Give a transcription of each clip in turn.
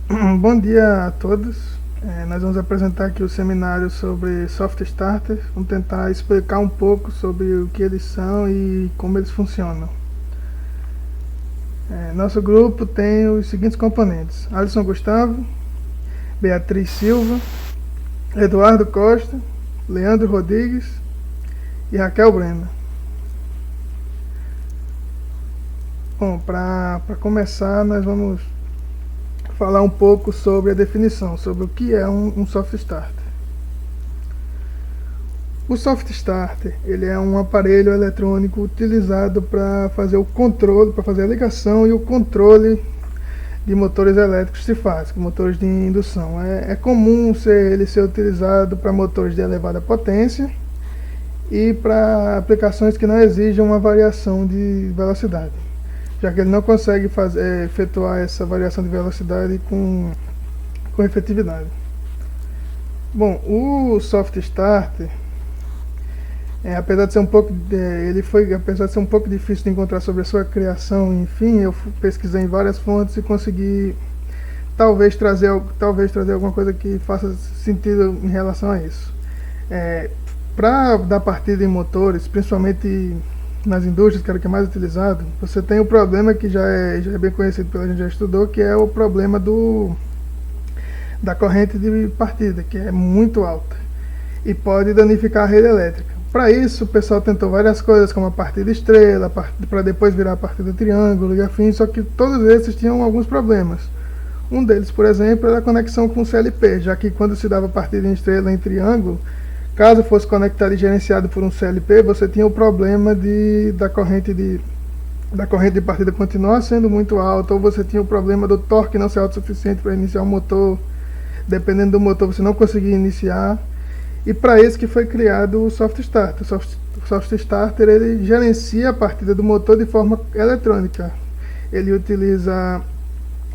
Bom dia a todos. Nós vamos apresentar aqui o seminário sobre Soft Starter. Vamos tentar explicar um pouco sobre o que eles são e como eles funcionam. Nosso grupo tem os seguintes componentes: Alisson Gustavo, Beatriz Silva, Eduardo Costa, Leandro Rodrigues e Raquel Brena. Bom, para começar, nós vamos falar um pouco sobre a definição, sobre o que é um soft starter. O soft starter, ele é um aparelho eletrônico utilizado para fazer o controle, para fazer a ligação e o controle de motores elétricos trifásicos, motores de indução. É comum ele ser utilizado para motores de elevada potência e para aplicações que não exijam uma variação de velocidade, já que ele não consegue efetuar essa variação de velocidade com efetividade. Bom, o soft starter, apesar de ser um pouco difícil de encontrar sobre a sua criação, enfim, eu pesquisei em várias fontes e consegui talvez trazer alguma coisa que faça sentido em relação a isso. Para dar partida em motores, principalmente nas indústrias, que era o que é mais utilizado, você tem o problema que já é bem conhecido pela gente, já estudou, que é o problema da corrente de partida, que é muito alta e pode danificar a rede elétrica. Para isso, o pessoal tentou várias coisas, como a partida estrela, para depois virar a partida triângulo e afins, só que todos esses tinham alguns problemas. Um deles, por exemplo, era a conexão com o CLP, já que quando se dava partida em estrela em triângulo, caso fosse conectado e gerenciado por um CLP, você tinha o problema da corrente de partida continuar sendo muito alta, ou você tinha o problema do torque não ser autossuficiente para iniciar o motor. Dependendo do motor, você não conseguia iniciar. E para isso que foi criado o soft starter. O soft starter, ele gerencia a partida do motor de forma eletrônica. Ele utiliza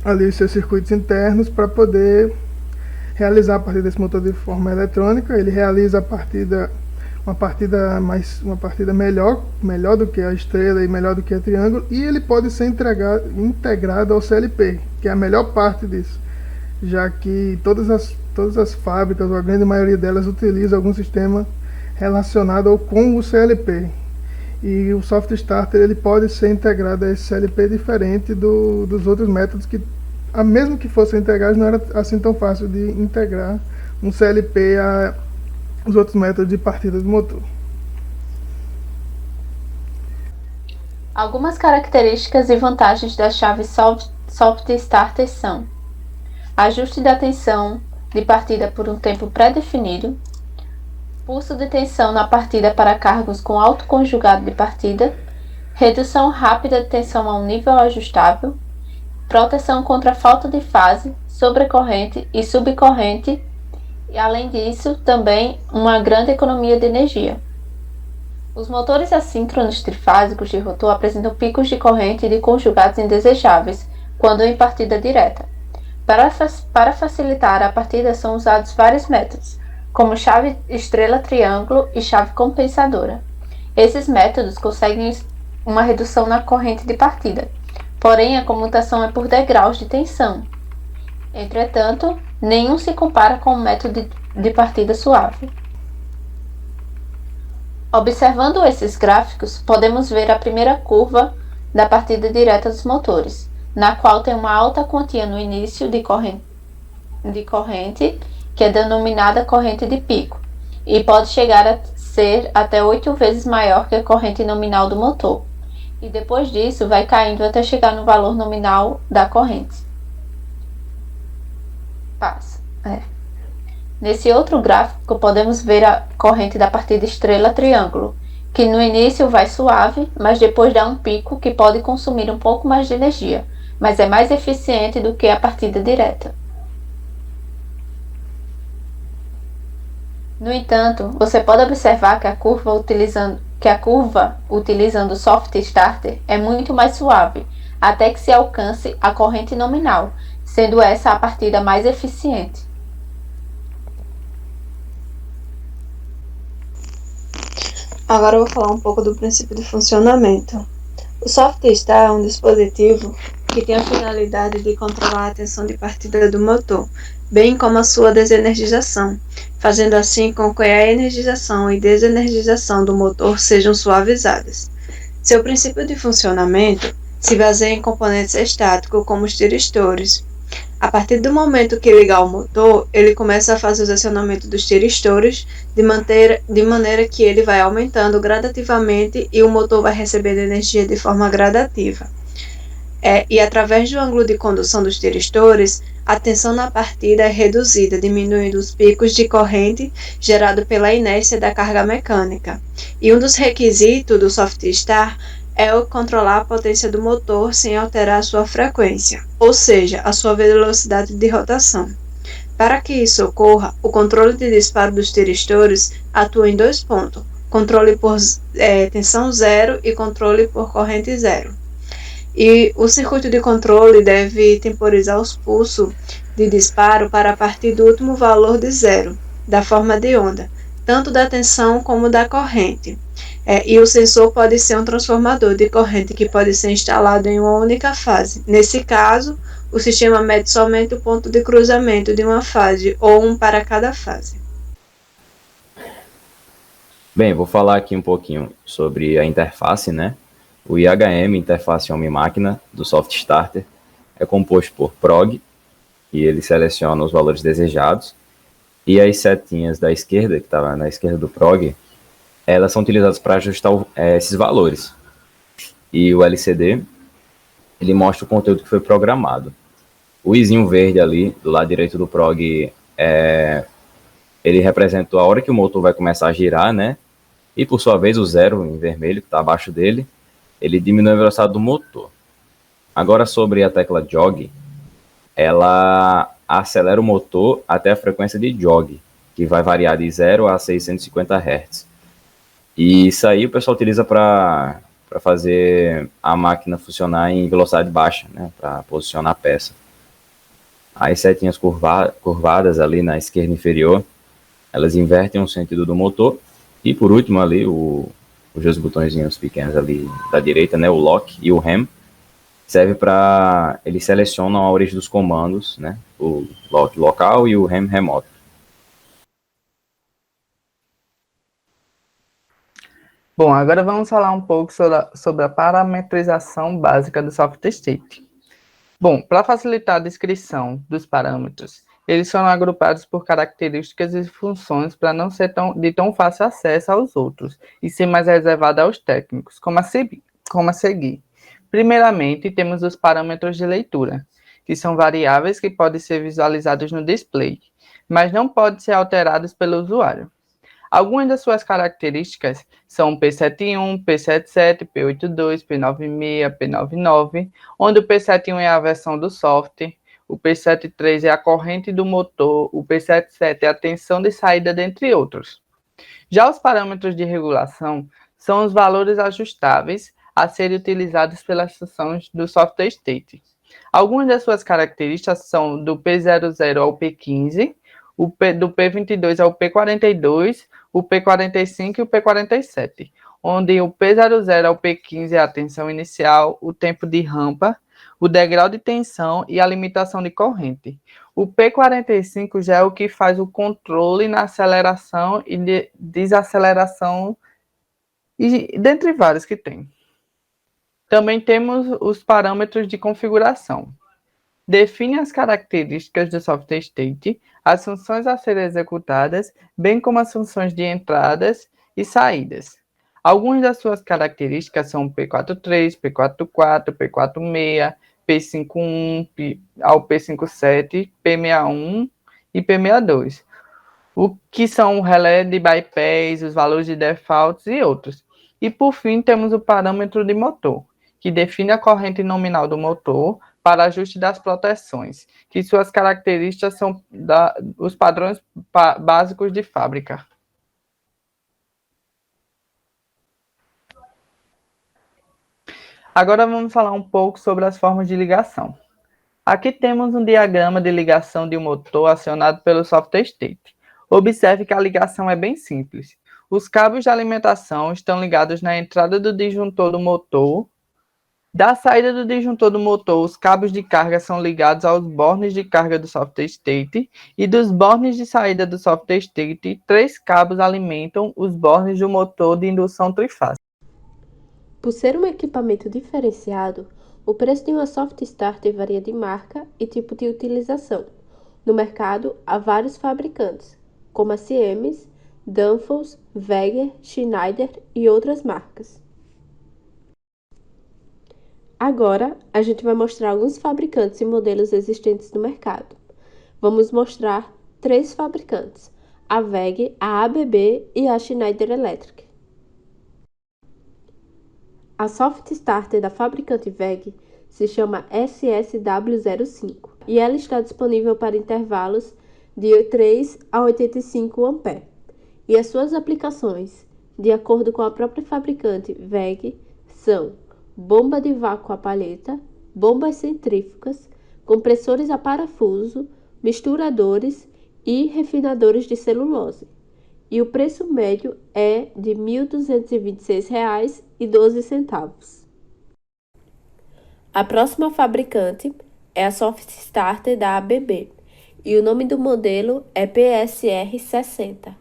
ali os seus circuitos internos para poder realizar a partida desse motor de forma eletrônica. Ele realiza uma partida melhor do que a estrela e melhor do que a triângulo, e ele pode ser integrado ao CLP, que é a melhor parte disso, já que todas as fábricas, ou a grande maioria delas, utilizam algum sistema relacionado com o CLP. E o soft starter, ele pode ser integrado a esse CLP diferente dos outros métodos que, mesmo que fossem integrados, não era assim tão fácil de integrar um CLP a os outros métodos de partida do motor. Algumas características e vantagens da chave soft starter são: ajuste da tensão de partida por um tempo pré-definido, pulso de tensão na partida para cargos com alto conjugado de partida, redução rápida de tensão a um nível ajustável, proteção contra falta de fase, sobrecorrente e subcorrente, e além disso, também uma grande economia de energia. Os motores assíncronos trifásicos de rotor apresentam picos de corrente e de conjugados indesejáveis quando em partida direta. Para facilitar a partida são usados vários métodos, como chave estrela-triângulo e chave compensadora. Esses métodos conseguem uma redução na corrente de partida, porém a comutação é por degraus de tensão. Entretanto, nenhum se compara com o método de partida suave. Observando esses gráficos, podemos ver a primeira curva da partida direta dos motores, na qual tem uma alta quantia no início de corrente, que é denominada corrente de pico, e pode chegar a ser até 8 vezes maior que a corrente nominal do motor, e depois disso vai caindo até chegar no valor nominal da corrente. Nesse outro gráfico podemos ver a corrente da partida estrela-triângulo, que no início vai suave, mas depois dá um pico que pode consumir um pouco mais de energia, mas é mais eficiente do que a partida direta. No entanto, você pode observar que a curva utilizando o soft starter é muito mais suave, até que se alcance a corrente nominal, sendo essa a partida mais eficiente. Agora eu vou falar um pouco do princípio de funcionamento. O soft start é um dispositivo que tem a finalidade de controlar a tensão de partida do motor, bem como a sua desenergização, fazendo assim com que a energização e desenergização do motor sejam suavizadas. Seu princípio de funcionamento se baseia em componentes estáticos como os tiristores. A partir do momento que ligar o motor, ele começa a fazer o acionamento dos tiristores de maneira que ele vai aumentando gradativamente e o motor vai recebendo energia de forma gradativa. E através do ângulo de condução dos tiristores, a tensão na partida é reduzida, diminuindo os picos de corrente gerados pela inércia da carga mecânica. E um dos requisitos do soft start é o controlar a potência do motor sem alterar a sua frequência, ou seja, a sua velocidade de rotação. Para que isso ocorra, o controle de disparo dos tiristores atua em 2 pontos, controle por tensão zero e controle por corrente zero. E o circuito de controle deve temporizar os pulsos de disparo para partir do último valor de zero, da forma de onda, tanto da tensão como da corrente. E o sensor pode ser um transformador de corrente que pode ser instalado em uma única fase. Nesse caso, o sistema mede somente o ponto de cruzamento de uma fase ou um para cada fase. Bem, vou falar aqui um pouquinho sobre a interface, né? O IHM, Interface Homem-Máquina, do Soft Starter, é composto por prog, e ele seleciona os valores desejados, e as setinhas da esquerda, que está na esquerda do prog, elas são utilizadas para ajustar esses valores. E o LCD, ele mostra o conteúdo que foi programado. O izinho verde ali, do lado direito do prog, ele representa a hora que o motor vai começar a girar, né? E por sua vez o zero em vermelho, que está abaixo dele, ele diminui a velocidade do motor. Agora sobre a tecla jog, ela acelera o motor até a frequência de jog, que vai variar de 0 a 650 Hz. E isso aí o pessoal utiliza para fazer a máquina funcionar em velocidade baixa, né, para posicionar a peça. As setinhas curvadas ali na esquerda inferior, elas invertem o sentido do motor. E por último ali, os dois botõezinhos pequenos ali da direita, né, o lock e o rem, serve para, eles selecionam a origem dos comandos, né, o lock local e o rem remoto. Bom, agora vamos falar um pouco sobre a parametrização básica do soft state. Bom, para facilitar a descrição dos parâmetros, eles são agrupados por características e funções para não ser de tão fácil acesso aos outros e ser mais reservado aos técnicos, como a seguir. Primeiramente, temos os parâmetros de leitura, que são variáveis que podem ser visualizados no display, mas não podem ser alterados pelo usuário. Algumas das suas características são o P71, P77, P82, P96, P99, onde o P71 é a versão do software, o P73 é a corrente do motor, o P77 é a tensão de saída, dentre outros. Já os parâmetros de regulação são os valores ajustáveis a serem utilizados pelas funções do software state. Algumas das suas características são do P00 ao P15, do P22 ao P42, o P45 e o P47, onde o P00 ao P15 é a tensão inicial, o tempo de rampa, o degrau de tensão e a limitação de corrente. O P45 já é o que faz o controle na aceleração e desaceleração, e dentre vários que tem. Também temos os parâmetros de configuração. Define as características do software state, as funções a serem executadas, bem como as funções de entradas e saídas. Algumas das suas características são P43, P44, P46, P51 ao P57, P61 e P62, o que são o relé de bypass, os valores de defaults e outros. E por fim temos o parâmetro de motor, que define a corrente nominal do motor para ajuste das proteções, que suas características são os padrões básicos de fábrica. Agora vamos falar um pouco sobre as formas de ligação. Aqui temos um diagrama de ligação de um motor acionado pelo software state. Observe que a ligação é bem simples. Os cabos de alimentação estão ligados na entrada do disjuntor do motor Da saída do disjuntor do motor, os cabos de carga são ligados aos bornes de carga do software state, e dos bornes de saída do software state, 3 cabos alimentam os bornes do motor de indução trifásica. Por ser um equipamento diferenciado, o preço de uma soft starter varia de marca e tipo de utilização. No mercado, há vários fabricantes, como a Siemens, Danfoss, Weger, Schneider e outras marcas. Agora, a gente vai mostrar alguns fabricantes e modelos existentes no mercado. Vamos mostrar 3 fabricantes, a Weger, a ABB e a Schneider Electric. A soft starter da fabricante Weger se chama SSW05 e ela está disponível para intervalos de 3 a 85 A. E as suas aplicações, de acordo com a própria fabricante Weger, são bomba de vácuo a palheta, bombas centrífugas, compressores a parafuso, misturadores e refinadores de celulose. E o preço médio é de R$ 1.226,12. A próxima fabricante é a Soft Starter da ABB e o nome do modelo é PSR60.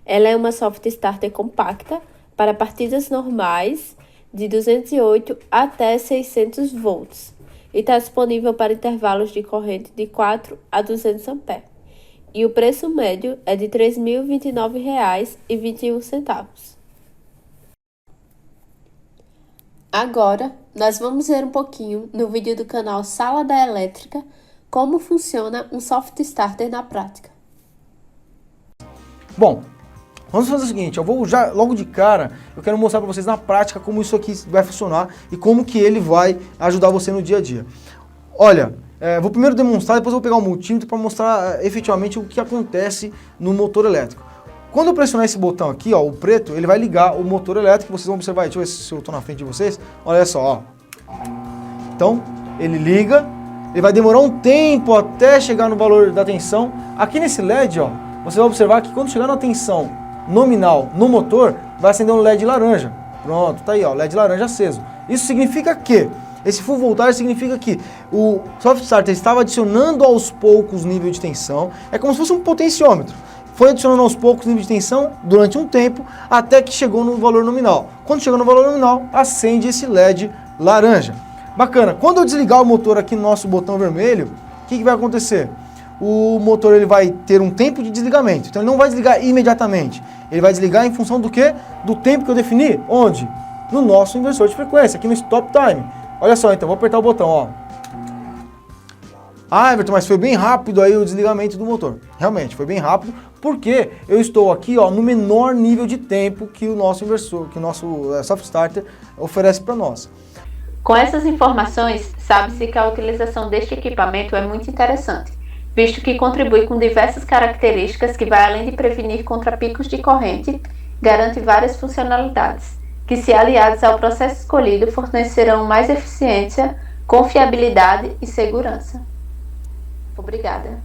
Ela é uma Soft Starter compacta para partidas normais de 208 até 600 volts e está disponível para intervalos de corrente de 4 a 200 A. E o preço médio é de R$ 3.029,21. Agora, nós vamos ver um pouquinho no vídeo do canal Sala da Elétrica como funciona um soft starter na prática. Bom, vamos fazer o seguinte, eu vou já logo de cara, eu quero mostrar para vocês na prática como isso aqui vai funcionar e como que ele vai ajudar você no dia a dia. Olha, vou primeiro demonstrar, depois eu vou pegar o multímetro para mostrar efetivamente o que acontece no motor elétrico. Quando eu pressionar esse botão aqui, ó, o preto, ele vai ligar o motor elétrico, vocês vão observar, deixa eu ver se eu estou na frente de vocês, olha só, ó. Então, ele liga, ele vai demorar um tempo até chegar no valor da tensão. Aqui nesse LED, ó, você vai observar que quando chegar na tensão nominal no motor, vai acender um LED laranja. Pronto, tá aí, ó, LED laranja aceso. Isso significa que esse full voltage significa que o soft starter estava adicionando aos poucos nível de tensão, é como se fosse um potenciômetro. Foi adicionando aos poucos nível de tensão durante um tempo, até que chegou no valor nominal. Quando chegou no valor nominal, acende esse LED laranja. Bacana, quando eu desligar o motor aqui no nosso botão vermelho, o que vai acontecer? O motor ele vai ter um tempo de desligamento, então ele não vai desligar imediatamente. Ele vai desligar em função do quê? Do tempo que eu defini. Onde? No nosso inversor de frequência, aqui no stop time. Olha só, então, vou apertar o botão, ó. Ah, Everton, mas foi bem rápido aí o desligamento do motor. Realmente, foi bem rápido, porque eu estou aqui, ó, no menor nível de tempo que o nosso inversor, que o nosso soft starter oferece para nós. Com essas informações, sabe-se que a utilização deste equipamento é muito interessante, visto que contribui com diversas características que vai além de prevenir contra picos de corrente, garante várias funcionalidades, que se aliadas ao processo escolhido fornecerão mais eficiência, confiabilidade e segurança. Obrigada.